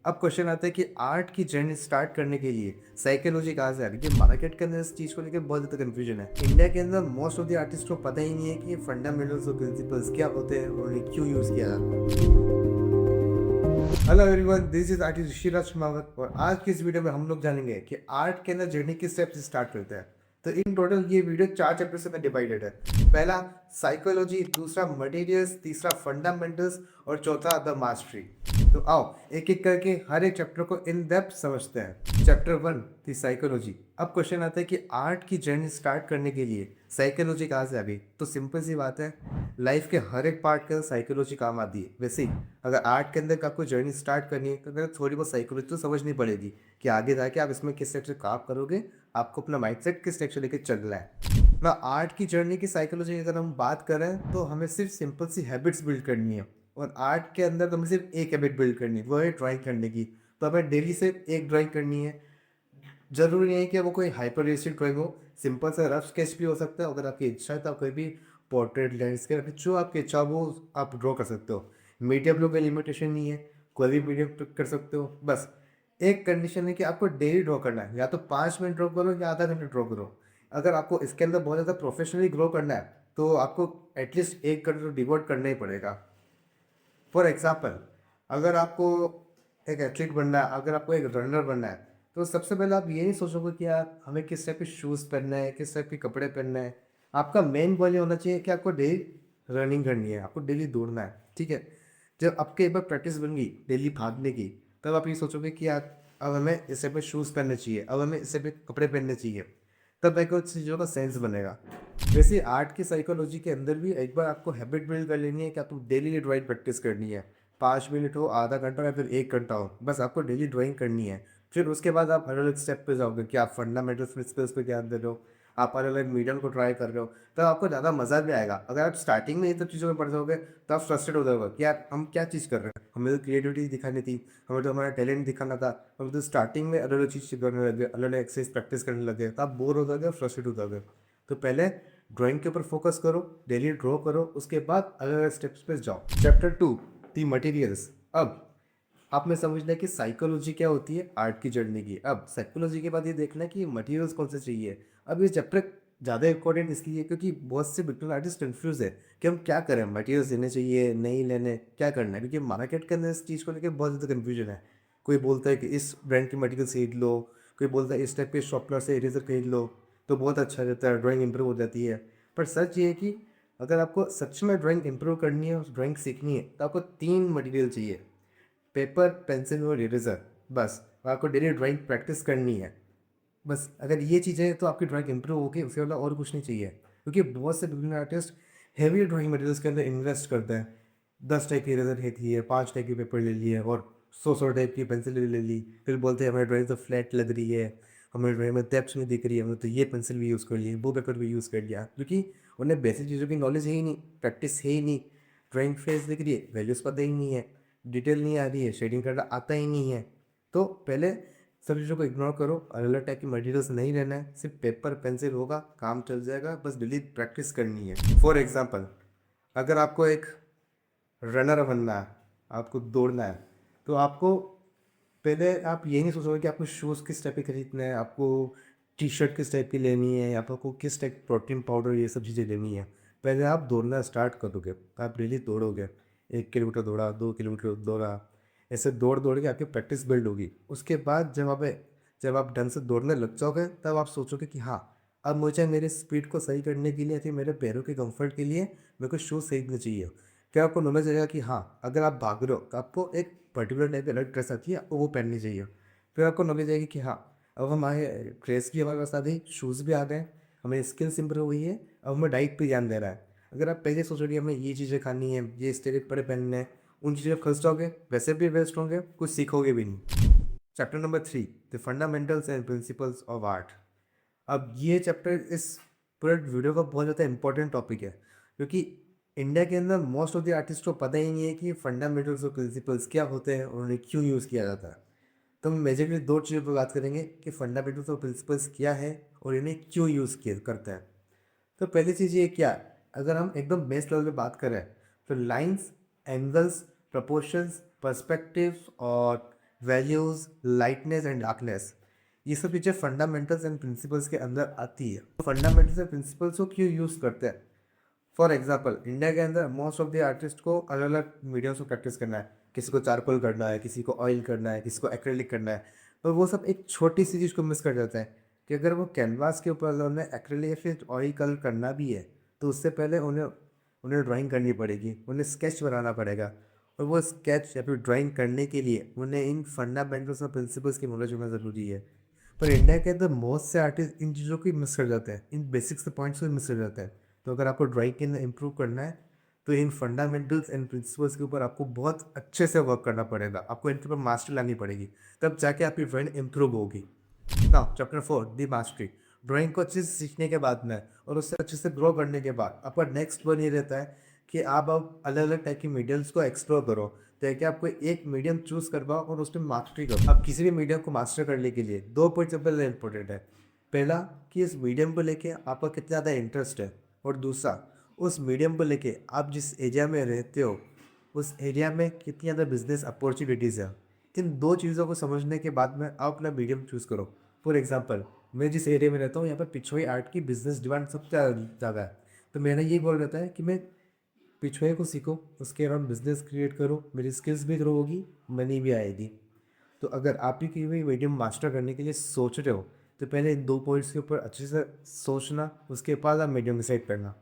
अब क्वेश्चन आता है कि आर्ट की जर्नी स्टार्ट करने के लिए साइकोलॉजी कहाँ से आ रही है। मार्केट के अंदर इस चीज़ को लेकर बहुत ज़्यादा कंफ्यूजन है। इंडिया के अंदर मोस्ट ऑफ द आर्टिस्ट को पता ही नहीं है कि फंडामेंटल्स और प्रिंसिपल्स क्या होते हैं और उन्हें क्यों यूज़ किया जाता है। Hello everyone, this is artist Rishiraj Shemawat और आज की इस वीडियो में हम लोग जानेंगे कि आर्ट के अंदर जर्नी किस स्टेप से स्टार्ट करते हैं। तो इन टोटल ये वीडियो 4 चैप्टर में डिवाइडेड है। पहला साइकोलॉजी, दूसरा मटेरियल्स, तीसरा फंडामेंटल्स और चौथा द मास्टरी। तो आओ एक एक करके हर एक चैप्टर को इन डेप्थ समझते हैं। चैप्टर 1 थी साइकोलॉजी। अब क्वेश्चन आता है कि आर्ट की जर्नी स्टार्ट करने के लिए साइकोलॉजी कहाँ से आ गई। तो सिंपल सी बात है, लाइफ के हर एक पार्ट के साइकोलॉजी काम आती है। वैसे ही अगर आर्ट के अंदर आपको जर्नी स्टार्ट करनी है तो अगर थोड़ी बहुत साइकोलॉजी तो समझनी पड़ेगी कि आगे जाके आप इसमें किस टाइप से काम करोगे, आपको अपना माइंडसेट किस टाइप से लेकर चलना है ना। आर्ट की जर्नी की साइकोलॉजी अगर हम बात करें तो हमें सिर्फ सिंपल सी हैबिट्स बिल्ड करनी है और आर्ट के अंदर तो हमें सिर्फ एक हैबिट बिल्ड करनी है, वो है ड्राइंग करने की। तो हमें डेली सिर्फ एक ड्राइंग करनी है। जरूरी नहीं है कि वो कोई हाइपर रियलिस्टिक ड्राइंग हो, सिंपल सा रफ स्केच भी हो सकता है। अगर आपकी इच्छा है तो आप कोई भी पोर्ट्रेट, लैंडस्केप, जो आपकी इच्छा हो वो आप ड्रॉ कर सकते हो। मीडियम लोग का लिमिटेशन नहीं है, कोई भी मीडियम पिक कर सकते हो। बस एक कंडीशन है कि आपको डेली ड्रॉ करना है, या तो 5 मिनट ड्रॉ करो या आधा घंटा ड्रॉ करो। अगर आपको इसके अंदर बहुत ज़्यादा प्रोफेशनली ग्रो करना है तो आपको एटलीस्ट 1 घंटा तो डिवोट करना ही पड़ेगा। फॉर एग्जाम्पल, अगर आपको एक एथलीट बनना है, अगर आपको एक रनर बनना है, तो सबसे पहले आप ये नहीं सोचोगे कि यार हमें किस टाइप के शूज़ पहनना है, किस टाइप के कपड़े पहनना है। आपका मेन गोल ये होना चाहिए कि आपको डेली रनिंग करनी है, आपको डेली दौड़ना है। ठीक है, जब आपके एक बार प्रैक्टिस बन गई डेली भागने की, तब आप ये सोचोगे कि यार अब हमें इस टाइप के शूज़ पहनने चाहिए, अब हमें इस टाइप के कपड़े पहनने चाहिए। तब एक और चीज़ों का सेंस बनेगा। वैसे आर्ट की साइकोलॉजी के अंदर भी एक बार आपको हैबिट बिल्ड कर लेनी है कि आपको डेली ड्राइंग प्रैक्टिस करनी है। 5 मिनट हो, आधा घंटा हो या फिर 1 घंटा हो, बस आपको डेली ड्राइंग करनी है। फिर उसके बाद आप अलग अलग स्टेप पे जाओगे कि आप फंडामेंटल प्रिंसिपल्स पे ध्यान दे रहे हो, आप अलग अलग मीडियम को ट्राई कर रहे हो, तब आपको ज़्यादा मज़ा भी आएगा। अगर आप स्टार्टिंग में ये सब चीज़ों में पड़ जाओगे तो आप फ्रस्ट्रेट हो जाओगे कि यार हम क्या चीज़ कर रहे हैं, हमें तो क्रिएटिविटी दिखानी थी, हमें तो हमारा टैलेंट दिखाना था। हम तो स्टार्टिंग में अलग अलग चीज़ करने लगे, अलग अलग एक्सरसाइज प्रैक्टिस करने लगे, तो आप बोर हो जाओगे, फ्रस्ट्रेट हो जाओगे। तो पहले ड्राइंग के ऊपर फोकस करो, डेली ड्रॉ करो, उसके बाद अलग अलग स्टेप्स पे जाओ। चैप्टर 2 दी मटेरियल्स। अब आप में समझना है कि साइकोलॉजी क्या होती है आर्ट की जर्नी की। अब साइकोलॉजी के बाद ये देखना है कि मटेरियल्स कौन से चाहिए। अब ये चैप्टर ज़्यादा इंपॉर्टेंट इसलिए है क्योंकि बहुत से बिटकॉइन आर्टिस्ट कंफ्यूज है कि हम क्या करें, मटेरियल्स लेने चाहिए नहीं लेने, क्या करना है। क्योंकि मार्केट के अंदर इस चीज़ को लेकर बहुत ज़्यादा कन्फ्यूजन है। कोई बोलता है कि इस ब्रांड के मटेरियल खरीद लो, कोई बोलता है इस टाइप के शॉर्पनर से इरेजर खरीद लो तो बहुत अच्छा रहता है, ड्राइंग इंप्रूव हो जाती है। पर सच ये है कि अगर आपको सच में ड्राइंग इंप्रूव करनी है, ड्राइंग सीखनी है, तो आपको 3 मटेरियल चाहिए: पेपर, पेंसिल और इरेजर। बस आपको डेली ड्राइंग प्रैक्टिस करनी है। बस अगर ये चीज़ें हैं तो आपकी ड्राइंग इंप्रूव होगी, उसके अलावा और कुछ नहीं चाहिए। क्योंकि बहुत से beginner artist heavy drawing materials के अंदर इन्वेस्ट करते हैं। 10 टाइप की इरेजर ले लिए, 5 टाइप के पेपर ले लिए और 100 टाइप की पेंसिल ले ली। फिर बोलते हैं हमारी ड्राइंग तो फ्लैट लग रही है, हमारी ड्राइंग में डेप्थ नहीं दिख रही है, हमने तो ये पेंसिल भी यूज़ कर ली, वो पेपर भी यूज़ कर लिया। क्योंकि उन्हें बेसिक चीज़ों की नॉलेज है ही नहीं, प्रैक्टिस है ही नहीं। ड्राइंग फेस दिख रही है, वैल्यूज़ पता ही नहीं है, डिटेल नहीं आ रही है, शेडिंग करना आता ही नहीं है। तो पहले सब चीज़ों को इग्नोर करो, अलग अलग टाइप की मटेरियल्स नहीं लेना है, सिर्फ पेपर पेंसिल होगा, काम चल जाएगा। बस डेली प्रैक्टिस करनी है। फॉर एग्जांपल, अगर आपको एक रनर बनना है, आपको दौड़ना है, तो आपको पहले आप ये नहीं सोचोगे कि आपको शूज़ किस टाइप के खरीदने हैं, आपको टी शर्ट किस टाइप की लेनी है, या आपको किस टाइप प्रोटीन पाउडर ये सब चीज़ें लेनी है। पहले आप दौड़ना स्टार्ट करोगे तो आप डेली दौड़ोगे, 1 किलोमीटर दौड़ा, 2 किलोमीटर दौड़ा, ऐसे दौड़ दौड़ के आपकी प्रैक्टिस बिल्ड होगी। उसके बाद जब आप ढंग से दौड़ने लग जाओगे तब आप सोचोगे कि हाँ, अब मुझे मेरे स्पीड को सही करने के लिए या फिर मेरे पैरों के कंफर्ट के लिए मेरे को शूज़ खरीदने चाहिए। फिर आपको नॉलेज रहेगा कि हाँ, अगर आप भाग रहे हो तो आपको एक पर्टिकुलर टाइप की अलग ड्रेस आती है, आपको वो पहननी चाहिए। फिर आपको नॉलेज आएगी कि हाँ, अब हमारे ड्रेस भी हमारे पास आ गई, शूज़ भी आ गए, हमें स्किल्स इंप्रूव हुई है, अब हमें डाइट पे ध्यान दे रहा है। अगर आप पहले सोचोगे हमें ये चीज़ें खानी है, ये इस तरह के कपड़े पहनने हैं, उन चीज़ों में फंस जाओगे, वैसे भी वेस्ट होंगे, कुछ सीखोगे भी नहीं। Chapter number 3, the fundamentals and principles of art. अब ये चैप्टर इस पूरे वीडियो का बहुत ज़्यादा इंपॉर्टेंट टॉपिक है क्योंकि इंडिया के अंदर मोस्ट ऑफ द आर्टिस्ट को पता ही नहीं है कि फंडामेंटल्स और प्रिंसिपल्स क्या होते हैं और उन्हें क्यों यूज़ किया जाता है। तो हम मेजरली 2 चीज़ों पर बात करेंगे कि फंडामेंटल्स और प्रिंसिपल्स क्या है और इन्हें क्यों यूज़ किया करते हैं। तो पहली चीज़ ये क्या है, अगर हम एकदम बेस लेवल पे बात करें तो लाइंस, एंगल्स, प्रपोर्शंस, पर्सपेक्टिव्स और वैल्यूज़, लाइटनेस एंड डार्कनेस, ये सब चीज़ें फंडामेंटल्स एंड प्रिंसिपल्स के अंदर आती है। फंडामेंटल्स एंड प्रिंसिपल्स को क्यों यूज़ करते हैं? फॉर एग्जाम्पल इंडिया के अंदर मोस्ट ऑफ द आर्टिस्ट को अलग अलग मीडियम्स को प्रैक्टिस करना है। किसी को चारकोल करना है, किसी को ऑयल करना है, किसी को एक्रेलिक करना है। पर वो सब एक छोटी सी चीज़ को मिस कर जाते हैं कि अगर वो कैनवास के ऊपर उन्हें एक्रेलिक या फिर ऑयल कलर करना भी है तो उससे पहले उन्हें उन्हें ड्राइंग करनी पड़ेगी, उन्हें स्केच बनाना पड़ेगा। और वो स्केच या फिर ड्राइंग करने के लिए उन्हें इन फंडामेंटल्स और प्रिंसिपल्स की नॉलेज होना ज़रूरी है। पर इंडिया के अंदर बहुत से आर्टिस्ट इन चीज़ों को मिस कर जाते हैं, इन बेसिक्स पॉइंट्स को मिस कर जाते हैं। तो अगर आपको ड्राइंग के अंदर इम्प्रूव करना है तो इन फंडामेंटल्स एंड प्रिंसिपल्स के ऊपर आपको बहुत अच्छे से वर्क करना पड़ेगा, आपको इनके ऊपर मास्टर लानी पड़ेगी, तब जाके आपकी ड्राइंग इम्प्रूव होगी। नाउ चैप्टर 4 दी मास्टरी। ड्राइंग को अच्छे से सीखने के बाद में और उससे अच्छे से ग्रो करने के बाद आपका नेक्स्ट वन ये रहता है कि आप अब अलग अलग टाइप के मीडियम्स को एक्सप्लोर करो, ताकि आपको एक मीडियम चूज करवाओ और उसमें मास्टरी करो। अब किसी भी मीडियम को मास्टर करने के लिए दो पॉइंट सबसे इंपॉर्टेंट है। पहला कि इस मीडियम को लेके आपका कितना ज़्यादा इंटरेस्ट है, और दूसरा उस मीडियम को लेके आप जिस एरिया में रहते हो उस एरिया में कितनी ज़्यादा बिजनेस अपॉर्चुनिटीज़ है। इन दो चीज़ों को समझने के बाद में आप अपना मीडियम चूज़ करो। फॉर एग्जांपल मैं जिस एरिया में रहता हूँ यहाँ पर पिछोई आर्ट की बिजनेस डिमांड सबसे ज़्यादा है। तो मेरा ये गोल रहता है कि मैं पिछोए को सीखूँ, उसके अराउंड बिजनेस क्रिएट करूँ, मेरी स्किल्स भी ग्रो होगी, मनी भी आएगी। तो अगर आप भी कोई भी मीडियम मास्टर करने के लिए सोच रहे हो तो पहले इन दो पॉइंट्स के ऊपर अच्छे से सोचना, उसके बाद आप मीडियम डिसाइड करना।